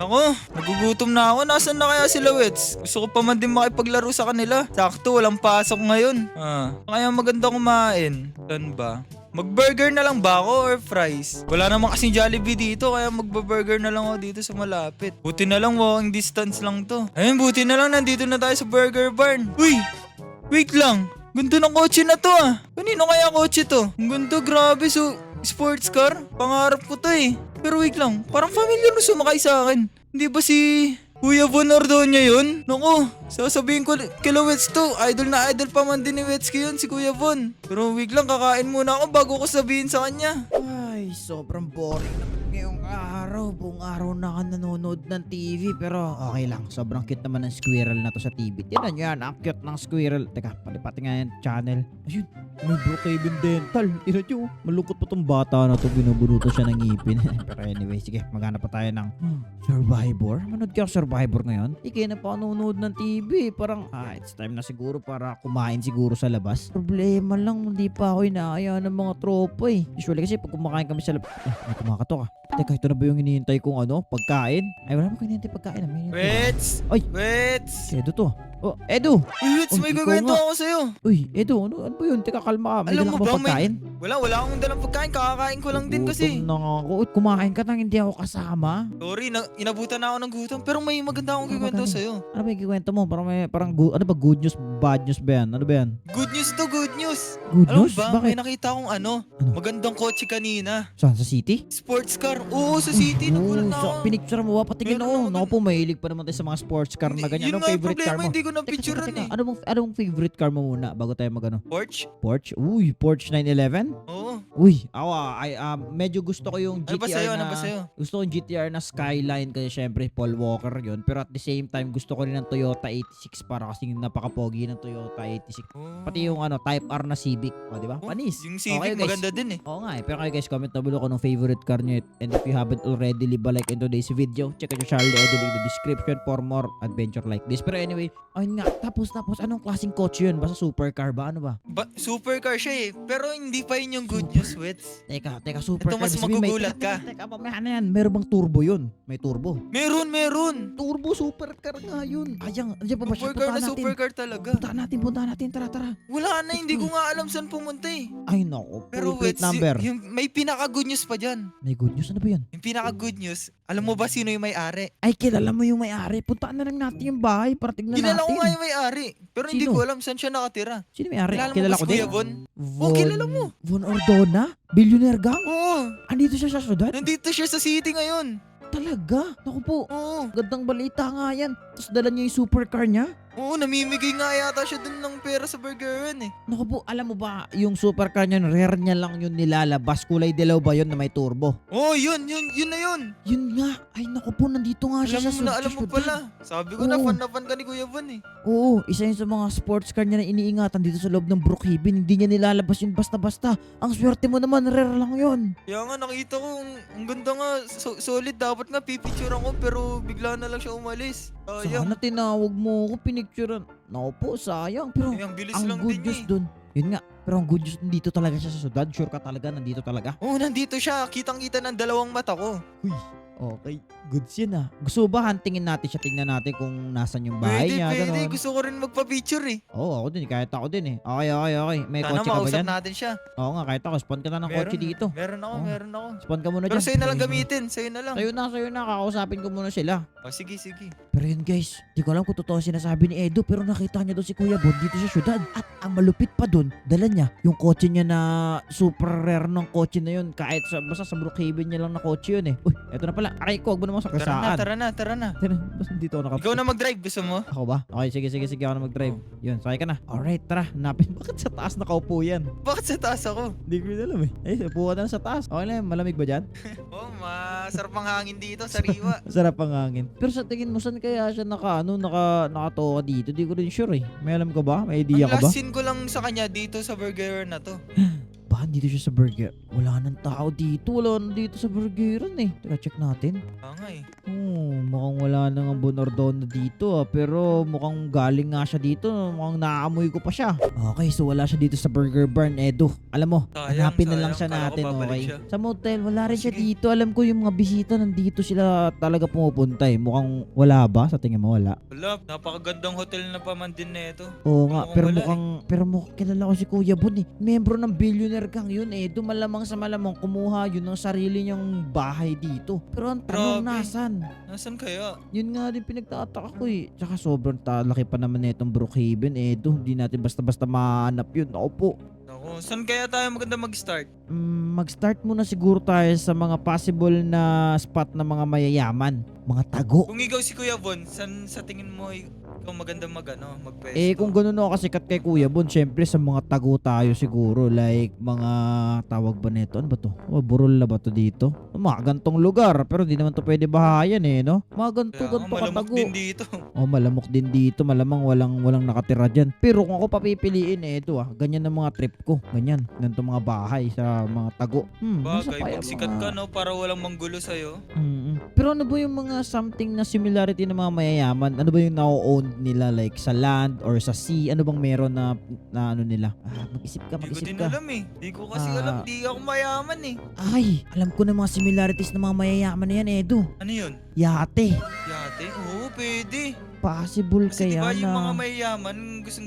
Nako, nagugutom na ako. Nasaan na kaya sila, Wets? Gusto ko pa man din makipaglaro sa kanila. Sakto, walang pasok ngayon. Kaya maganda kumain. Saan ba? Mag-burger na lang ba ako or fries? Wala naman kasing Jollibee dito kaya magba-burger na lang ako dito sa malapit. Buti na lang walking distance lang to. Ayun, buti na lang nandito na tayo sa Burger Barn. Uy! Wait lang! Ganda ng kotse na to Kanino kaya kotse to? Ang ganda, grabe. So, sports car? Pangarap ko to Pero wait lang, parang familiar na sumakay sa akin. Hindi ba si Kuya Von Ordonia yun? Naku, sasabihin ko kila Wets to. Idol na idol pa man din ni Wetsky yun, si Kuya Von. Pero wait lang, kakain muna ako bago ko sabihin sa kanya. Ay, sobrang boring naman ngayong araw. Buong araw na ka nanonood ng TV. Pero okay lang, sobrang cute naman ng squirrel na to sa TV. Tinan nyo yan, ang cute ng squirrel. Teka, palipati nga yan channel. Ayun, may Brookhaven Dental. Tinan nyo, malungkot pa tong bata na to. Binubunuto siya ng ngipin. Pero anyway, sige, maghanap pa tayo ng Survivor. Manood ka Survivor ngayon? Hindi kayo na pa nanonood ng TV. Parang, it's time na siguro para kumain siguro sa labas. Problema lang, hindi pa ako inaaya ng mga tropa Usually kasi pag kumakain kami sa labas, may kumakatok Teka, ito na ba yung hinihintay kong pagkain? Ay, wala mo hinihintay pagkain. Wets! Ay! Wets! Edo to. Oh, Edo! Uy, Wets, may ikaw gagawin nga. ako sa'yo. Uy, Edo, ano ba yun? Teka, kalma ka. May Alam dala mo ka ba ba, pagkain? Wala akong dalang pagkain. Kakakain ko lang din kasi. Gutom na nga ako. Uy, kumain ka nang hindi ako kasama. Sorry, inabutan na ako ng gutom. Pero may maganda akong kikwento sa'yo. Ano ba yung kikwento mo? Parang ano ba, good news, bad news ba yan? Ano ba yan? Good news to, good news. Good Alam mo news? ba, Bakit? may nakita akong magandang kotse kanina. Saan? Sa city? Sports car. Oo, sa city. Nagulat na ako. Pinicture mo ba? Patingin Meron ako. ako Naku po, mahilig pa naman tayo sa mga sports car na ganyan. Yun Anong nga yung favorite car problema, mo? hindi ko Teka, na-picturean teka. Anong favorite car mo muna bago tayo magano? Porsche? Porsche? Uy, Porsche 911? Oo. Uy, ako medyo gusto ko yung Ano ba GTR sa'yo? na... Ano ba sa'yo? Gusto ko yung GTR na Skyline kasi syempre Paul Walker yun. Pero at the same time, gusto ko rin ng Toyota 86 para kasi napaka-pogi ng Toyota 86. Oh. Pati yung Type R na Civic. O, di ba? Oh, Panis. Yung Civic Okay, guys. maganda din Oo nga pero kayo guys, comment na below kung anong favorite car nyo. And if you haven't already, leave a like in today's video. Check out yung Charlie Edo in the description for more adventure like this. Pero anyway, ayun nga, tapos, anong klaseng kotse yun? Basta supercar ba? Ano ba? Supercar siya Pero hindi pa yun yung good news, Wets. Teka, supercar. Ito mas Ibig sabihin, magugulat ka. Teka, mamaya na yan. Meron bang turbo yun? May turbo. Meron. Turbo supercar nga yun. Ayang, andiyan pa ba siya? Supercar na Puntahan natin. supercar talaga. Puntahan natin. Tara. Wala na, hindi ko nga alam saan pumunta Ay, nako. Pero Full plate Wets, number. may pinaka-good news pa dyan. May good news. Ano ba yan? Yung pinaka-good news, alam mo ba sino yung may-ari? Ay, kilala mo yung may-ari. Puntaan na lang natin yung bahay para tignan Kilala natin. ko nga yung may-ari. Pero hindi Sino? ko alam saan siya nakatira. Sino may-ari? Kilala mo ba ko si Kuya din. Von? Oh, kilala mo. Von Ordona? Billionaire gang? Oo, Andito siya sa syudad? nandito siya sa city ngayon. Talaga? Naku po. Oo, Gandang balita nga yan. Tapos dala niya yung supercar niya? oo, namimigay nga yata siya dun ng pera sa burgeran Naku po, alam mo ba, yung supercar niya, rare niya lang yun nilalabas. Kulay dilaw ba yun na may turbo? Oo, yun na yun. Yun nga. Ay naku po, nandito nga siya Alam mo na, alam mo syudad. pala. Sabi ko na, Oo. fan ka ni Kuya Von Oo, isa yun sa mga sports car niya na iniingatan dito sa loob ng Brookhaven. Hindi niya nilalabas yun basta-basta. Ang swerte mo naman, rare lang yun. Kaya nga nakita ko, ang ganda nga, solid. Dapat nga pipicturean ko pero bigla na lang siya umalis. Sana tinawag mo ako, pinicturean. Naku po, sayang. Pero Ang bilis ang lang good din news dun, yun nga, pero ang good news, nandito talaga siya sa syudad. Sure ka talaga, nandito talaga? Oo, nandito siya. Kitang-kita ng dalawang mata ko. Uy, okay. Goods yun Gusto mo ba huntingin natin siya, tingnan natin kung nasan yung bahay niya? Pwede. Ganon. Gusto ko rin magpa-picture Oo, ako din. Kahit ako din Okay. May Sana kotse ka ba mausap dyan? natin siya. Oo nga, kahit ako. Spawn ka na ng kotse dito. Meron ako. Spawn ka muna Pero dyan. sa'yo na lang gamitin. Sa'yo na lang. Sa'yo na. Kakausapin ko muna sila. Sige. Pero yun guys, di ko alam kung totoo sinasabi ni Edo pero nakita niya doon si Kuya Bon dito sa syudad. At ang malupit pa doon, dala niya yung kotse niya na super rare ng kotse na yun. Kahit basta sa Brookhaven niya lang na kotse yun Uy, eto na pala. Aray ko, huwag mo naman sa kasaan. Tara na. Basta dito ako Ikaw na mag-drive. Gusto mo? Ako ba? Okay, sige ako na mag-drive. Yun, sakay ka na. Alright, tara. Hanapin. Bakit sa taas nakaupo yan? Bakit sa taas ako? Hindi ko rin alam upo ka na sa taas. Okay lang, malamig ba dyan? Masarap ang hangin dito. Sariwa. Sarap ang hangin. Pero sa tingin mo, saan kaya siya nakatoka dito? Di ko rin sure May alam ka ba? May idea Ang ka ba? last scene ko lang sa kanya dito sa burger na to. ba? Dito siya sa burger. Wala nang tao dito. Wala nang dito sa burgeran eh. Teka, check natin. Nga eh. Mukhang wala nang ang Bonordona dito pero mukhang galing nga siya dito. Mukhang naaamoy ko pa siya. Okay, so wala siya dito sa Burger Barn, Edo. Alam mo, Sayang, hanapin na lang siya sayang. Kala ko natin, babalik okay? siya. Sa motel, wala rin siya Sige. dito. Alam ko yung mga bisita nandito sila talaga pumupunta eh. Mukhang wala ba? Sa tingin mo wala? Wala, napakagandang hotel na pa man din na ito. Oo nga, Mukhang pero wala mukhang kilala ko si Kuya Bon eh. Membro ng billionaire gang yun eh. Malamang sa malamang kumuha yun ng sarili niyang bahay dito. Pero ang tanong, Grabe. nasan? Nasaan kaya? Yun nga din pinagtataka ko eh. Tsaka sobrang laki pa naman na itong Brookhaven eh. Hindi natin basta-basta mahanap yun. Ako po. Naku, saan kaya tayo maganda mag-start? Mag-start muna siguro tayo sa mga possible na spot ng mga mayayaman. Mga tago. Kung ikaw si Kuya Von, saan sa tingin mo ikaw maganda magpwesto? Kung ganun ako kasikat kay Kuya Bon, syempre sa mga tago tayo siguro. Like, mga tawag ba nito? Ano ba to? Burol na ba to dito? Mga gantong lugar. Pero di naman to pwede bahayan eh, no? Mga ganto Kaya nga, malamok katago. din dito. Malamok din dito. Malamang walang nakatira dyan. Pero kung ako papipiliin ito ganyan ang mga trip ko. Ganyan. Ganito mga bahay sa mga tago. Nasa Bagay, pa yung pag sikat mga- ka no, para walang manggulo sa'yo. Pero ano ba yung mga something na similarity ng mga mayayaman? Ano ba yung na-own nila like sa land or sa sea? Ano bang meron na ano nila? Mag-isip ka, Hindi ko mag-isip din ka. alam eh. Hindi ko kasi Ah. alam, di ako mayaman eh. Ay, alam ko na mga similarities ng mga mayayaman na yan, Edo. Ano yun? Yate. Yate? Oo, pwede. Possible Kasi kaya diba yung mga na... mayayaman, gusto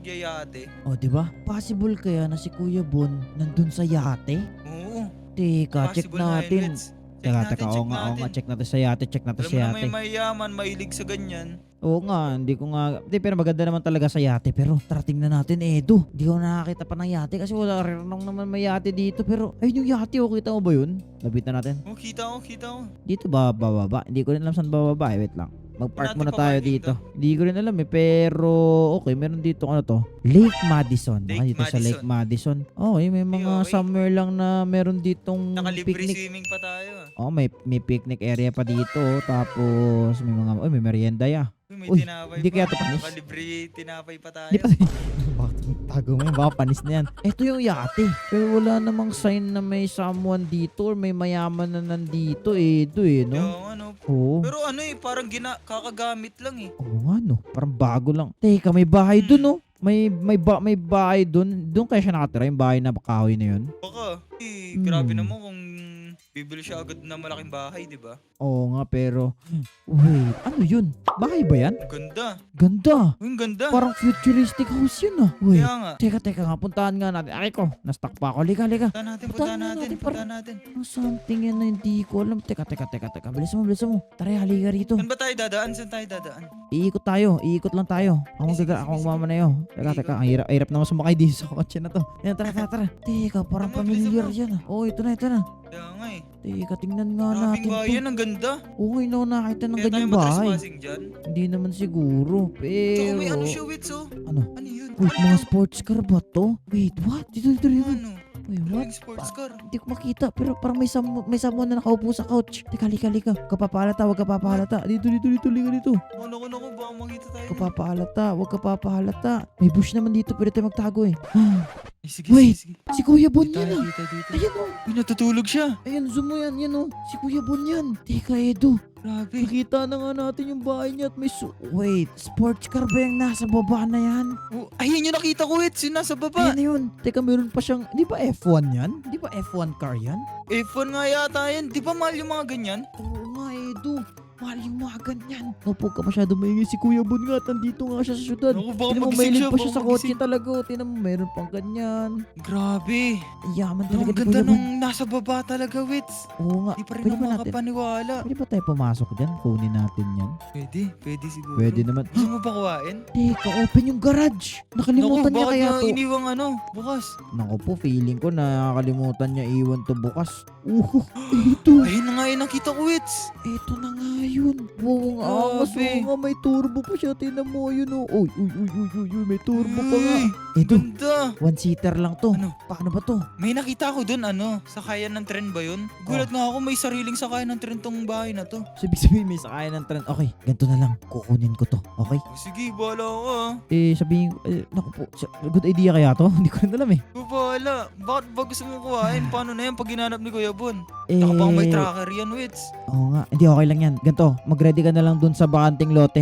nagyayate. di ba? Possible kaya na si Kuya Bon nandun sa yate? Oo. Teka, check Possible nga yun, natin. Reds. Teka, oo nga, check natin sa yate, check natin Alam sa mo na yate. may mayayaman, mahilig sa ganyan. Oo nga, hindi ko nga... pero maganda naman talaga sa yate. Pero tara tingnan natin, Edo. Hindi ko nakakita pa ng yate kasi wala rin naman may yate dito. Pero ayun yung yate, kita mo ba yun? Labitan natin. Oh, kita ko. Dito ba bababa? Hindi ko rin alam saan bababa Wait lang. Mag-park Natin muna pa tayo parking dito. Hindi ko rin alam Pero okay, meron dito ano to? Lake Madison. Lake Dito sa Lake Madison. Okay, may mga okay. summer lang na meron ditong Nakalibre picnic. swimming pa tayo. May picnic area pa dito. Tapos may mga may merienda ya. May Uy, tinapay hindi pa. kaya to panis? Nakalibre tinapay pa tayo. Hindi pa bakit tago mo yun? Baka panis na yan. Ito yung yate. Pero wala namang sign na may someone dito or may mayaman na nandito no? Yung ano. Oo. Pero ano parang kakagamit lang eh. Oo nga no. Parang bago lang. Teka, may bahay dun no? May bahay dun. Doon kaya siya nakatira yung bahay na kahoy na yun? Baka. Grabe naman kung bibili siya agad na malaking bahay, di ba? Oo nga pero wait, ano yun? Bahay ba yan? Ang ganda. Ganda. Ang ganda. Parang futuristic house yun Wait. Kaya nga. Teka nga, puntahan nga natin. Ay ko, na-stuck pa ako. Lika. Punta natin. Ano something yan na hindi ko alam. Teka. Bilisan mo. Tara, halika rito. Saan ba tayo dadaan? Iikot lang tayo. Ako magmamanayo. Teka. Ang hirap naman sumakay dito sa kotse na to. Yan, tara. Teka, parang Tama, familiar bilisan mo. yan Oo, ito na. Kaya nga eh. Teka, tingnan nga Maraming natin to. bayan, ang ganda. Oo, ngayon ako nakita ng Kaya tayo ganyang bahay. matrespassing dyan. Hindi naman siguro. Tsaka Pero... may ano siya, Wits oh. Ano? Ano yun? Wait, mga sports car ba to? Wait, what? Dito. Ano? Wait, what? Maraming sports car. Hindi ko makita pero parang may someone na nakaupo sa couch. Teka, lika. Huwag ka papaalata. Dito. Lika dito. Naku, baka makita tayo. Huwag ka papaalata. May bush naman dito, pwede tayo magtago eh. Sige. Wait, si Kuya Bon Dito. yan Ayan Uy, natutulog siya. Ayan, zoom mo yan Si Kuya Bon yan. Teka, Edo. Grabe. Nakita na nga natin yung bahay niya at may wait, sports car ba yung nasa baba na yan? Oh, ayun yung nakita ko, Wits. Yun nasa baba. Ayan na yun. Teka, meron pa siyang, di ba F1 yan? Di ba F1 car yan? F1 nga yata yan. Di ba mahal yung mga ganyan? Oo nga, Edo. Mahal yung mga ganyan. Huwag ka masyado maingay si Kuya Bon nga. Tandito nga siya sa syudad. Naku, baka Tinan mo, magising mailid pa siya baka sa kotse magising. talaga. Tinan mo, meron pang ganyan. Grabe. Yaman Ang talaga ni ganda Kuya Bon. nung nasa baba talaga, Wits. Oo nga. Di pa rin Pwede ako ba natin? makapaniwala. Pwede ba tayo pumasok dyan? Kunin natin yan. Pwede siguro. Pwede naman. Gusto mo ba kuhain? Teka, open yung garage. Nakalimutan niya bakit kaya niya to. iniwang bukas? Naku po, feeling ko nakakalimutan niya iwan to bukas. Ito. Ayun na nga yung nakita ko, Wits. Ito na nga yun? Buong angas. Grabe. Oo nga, may turbo pa siya. Tinan mo yun oh. Uy, may turbo pa nga. Uy, Edo, ganda. one-seater lang to. Ano? Paano ba to? May nakita ko dun, sakayan ng tren ba yun? Gulat nga ako, may sariling sakayan ng tren tong bahay na to. So, ibig sabihin may sakayan ng trend. Okay, ganito na lang. Kukunin ko to. Okay? Sige, bahala ako Sabihin, naku po, good idea kaya to? Hindi ko rin alam eh. Bahala. Bakit ba gusto mong kuhain? Paano na yan pag ginanap ni Kuya Bon? Eh, Saka bang may tracker yan, Wits? Oo nga, hindi okay lang yan. Ganito, mag-ready ka na lang dun sa bakanting lote.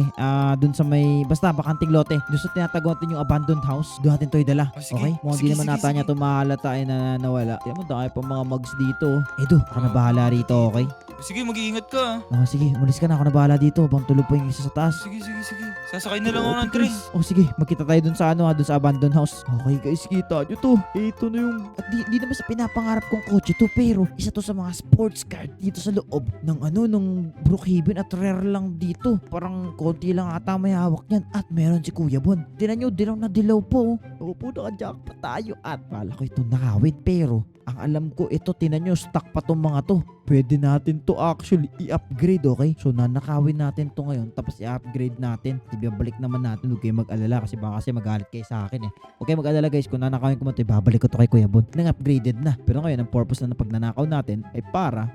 Dun sa may, basta bakanting lote. Dun sa tinatago natin yung abandoned house. Doon natin to idala. Oh, sige. Okay? Mukhang Sige, di naman sige, nata niya sige. to mahalata ay na nawala. Tiyan mo, dahil pa mga mugs dito. Edo, ako na bahala rito, okay? Sige, mag-iingat ka. Sige, umalis ka na. Ako na bahala dito. Bang tulog pa yung isa sa taas. Sige. Sasakay na lang ako ng tren. Sige, magkita tayo dun sa dun sa abandoned house. Okay guys, kita nyo to. Ito na yung, at di naman sa pinapangarap kong kotse to, pero isa to sa mga sports car dito sa loob ng ng Brookhaven at rare lang dito. Parang konti lang ata may hawak niyan at meron si Kuya Bon. Tinan nyo, dilaw na dilaw po. Oo po, naka-jackpot tayo at pala ko ito nakawin, pero ang alam ko ito, tinan nyo, stock pa tong mga to. Pwede natin to actually i-upgrade, okay? So nanakawin natin to ngayon tapos i-upgrade natin. Ibabalik naman natin, huwag kayo mag-alala kasi baka kasi magalit kayo sa akin eh. Huwag kayo mag-alala guys, kung nanakawin ko man to, ibabalik ko to kay Kuya Bon. Nang upgraded na. Pero ngayon, ang purpose na pag nanakaw natin ay para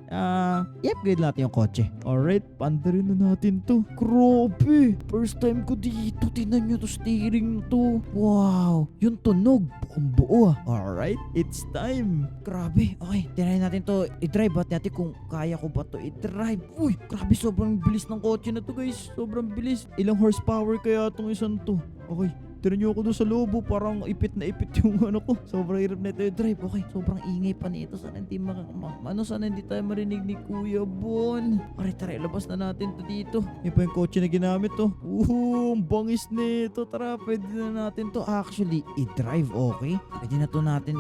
i-upgrade natin yung kotse. Alright, pandarin na natin to. Grabe! First time ko dito, tinan nyo to steering to. Wow! Yung tunog, buong buo ah. Alright, it's time. Grabe, okay. Tinayin natin to i-drive. At natin kung kaya ko ba to i-drive. Uy, grabe, sobrang bilis ng kotse na to guys. Sobrang bilis. Ilang horsepower kaya tong isang to? Okay. Tinan nyo ako doon sa lobo, parang ipit na ipit yung ko. Sobrang hirap na ito yung drive. Okay, sobrang ingay pa nito. Sana hindi sana hindi tayo marinig ni Kuya Bon. Tara, labas na natin to dito. Yan pa yung kotse na ginamit to. Ang bangis nito. Tara, pwede na natin to actually i-drive, okay? Pwede na to natin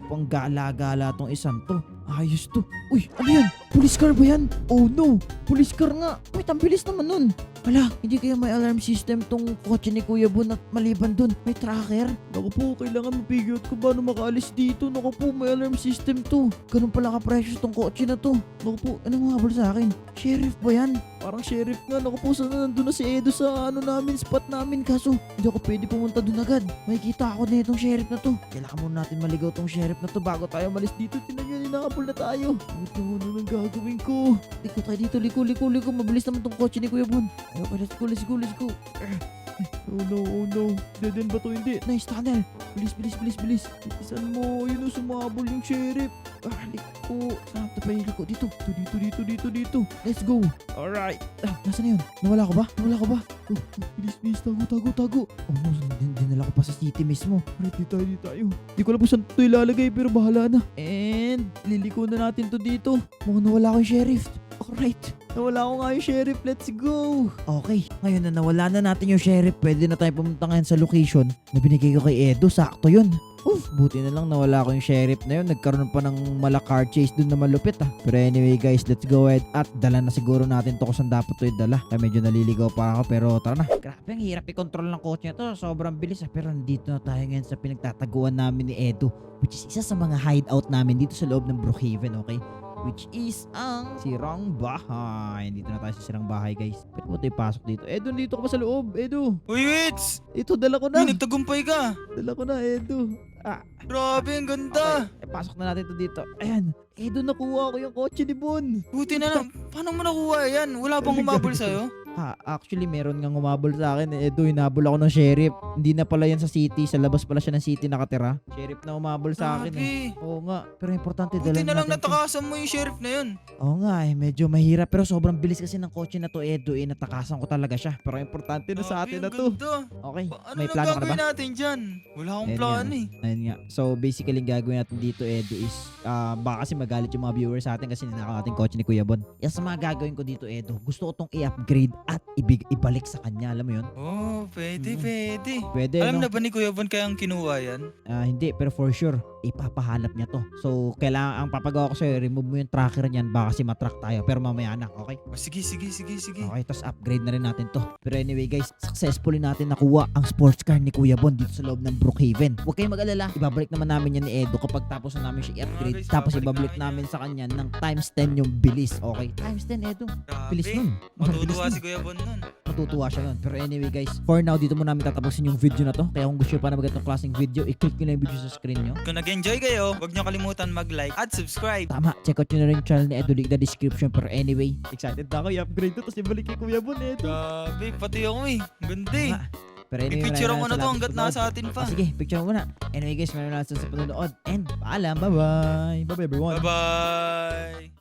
panggala-gala tong isang to. Ayos to. Uy, ano yan? Police car ba yan? Oh no, police car nga. Wait, ang bilis naman nun. Wala, hindi kaya may alarm system tong kotse ni Kuya Bon at maliban dun, may tracker? Naku po, kailangan mapigil ko paano makaalis dito. Naku po, may alarm system to. Ganun pala ka-precious tong kotse na to. Naku po, anong habol sa akin? Sheriff ba yan? Parang sheriff nga. Naku po, sana nandun na si Edo sa spot namin. Kaso, hindi ako pwede pumunta dun agad. May kita ako na itong sheriff na to. Kailangan muna natin maligaw tong sheriff na to bago tayo malis dito. Tinan nyo, ninakapul na tayo. Ano nang gagawin ko? Liko tayo dito, liko. Mabilis naman tong kotse ni Kuya Bon. Okay, let's go. Oh no. Dead end ba to? Hindi. Nice tunnel. Bilis. Isan mo. Yun o, sumabol yung sheriff. Liko. Saan ito pa yung liko? Dito. Let's go. Alright. Nasaan na yun? Nawala ko ba? Oh, bilis. Tago. Oh no, dinala ko pa sa city mismo. Alright, di tayo. Di ko alam kung saan ito ilalagay pero bahala na. And liliko na natin to dito. Mukhang nawala ko yung sheriff. Alright. Nawala ko nga yung sheriff. Let's go. Okay. Ngayon na nawala na natin yung sheriff, pwede na tayo pumunta ngayon sa location na binigay ko kay Edo. Sakto yun. Buti na lang nawala ko yung sheriff na yun. Nagkaroon pa ng car chase dun na malupit ah. Pero anyway guys, let's go ahead at dala na siguro natin to kung saan dapat to idala. Medyo naliligaw pa ako pero tara na. Grabe, ang hirap i-control ng kotse na to. Sobrang bilis ah. Pero nandito na tayo ngayon sa pinagtataguan namin ni Edo, which is isa sa mga hideout namin dito sa loob ng Brookhaven, okay? Which is ang sirang bahay. Dito na tayo sa sirang bahay guys. Pwede mo tayo pasok dito. Edo, dito ka pa sa loob. Edo. Uy, Wits! Ito, dala ko na. Uy, nagtagumpay ka. Dala ko na, Edo. Grabe, ang ganda. Okay, pasok na natin to dito. Ayan. Edo, nakuha ko yung kotse ni Bon. Buti na lang. Paano mo nakuha yan? Wala bang humabol sa'yo? Actually, meron nga umabol sa akin. Edo, hinabol ako ng sheriff. Hindi na pala yan sa city. Sa labas pala siya ng city nakatira. Sheriff na umabol sa akin eh. Oo nga. Pero importante, Buti dalan na lang natin to. natakasan mo yung sheriff na yun. Oo nga medyo mahirap pero sobrang bilis kasi ng kotse na to, Edo, natakasan ko talaga siya. Pero importante na sa atin na to. Okay, Ano may na plano ka na ba? gagawin natin dyan? Wala akong Ayun plano nga. eh. Ayun nga. So basically, ang gagawin natin dito, Edo, is baka kasi magalit yung mga viewers sa atin kasi ninakaw natin kotse ni Kuya Bon. Yan sa mga gagawin ko dito, Edo. Gusto ko tong i-upgrade at ibalik sa kanya. Alam mo yun? Oh, pwede, pwede. Pwede, Alam no? na ba ni Kuya Bon kayang kinuha yan? Hindi, pero for sure, ipapahanap niya to. So, kailangan, ang papagawa ko sa'yo, remove mo yung tracker niyan, baka kasi matrack tayo. Pero mamaya na, okay? Oh, sige. Okay, tapos upgrade na rin natin to. Pero anyway guys, successfully natin nakuha ang sports car ni Kuya Bon dito sa loob ng Brookhaven. Huwag kayong mag-alala, ibabalik naman namin yan ni Edo kapag tapos na namin siya i-upgrade. guys, Tapos babalik ibabalik namin namin sa kanya ng times 10 yung bilis. Okay? Times 10, Edo. Bilis Grabe. nun. Matutuwa Bilis si Kuya Bon nun. Matutuwa siya nun. Pero anyway guys, for now, dito muna namin tatapusin yung video na to. Kaya kung gusto nyo pa na magandang klaseng video, i-click nyo na yung video sa screen nyo. Kung nag-enjoy kayo, huwag nyo kalimutan mag-like at subscribe. Tama, check out nyo na rin yung channel ni Edo, link na description. Pero anyway, excited na ako i-upgrade to. Tapos ibalik kay Kuya Bon, Edo. Grabe, pati ako eh. Ang ganda eh. Pero anyway, I-picture maraming mo na to salamat hanggat sa panonood. nasa atin pa. Sige, picture mo muna. Anyway guys, maraming salamat sa panonood. And paalam, bye-bye. Bye-bye everyone. Bye-bye!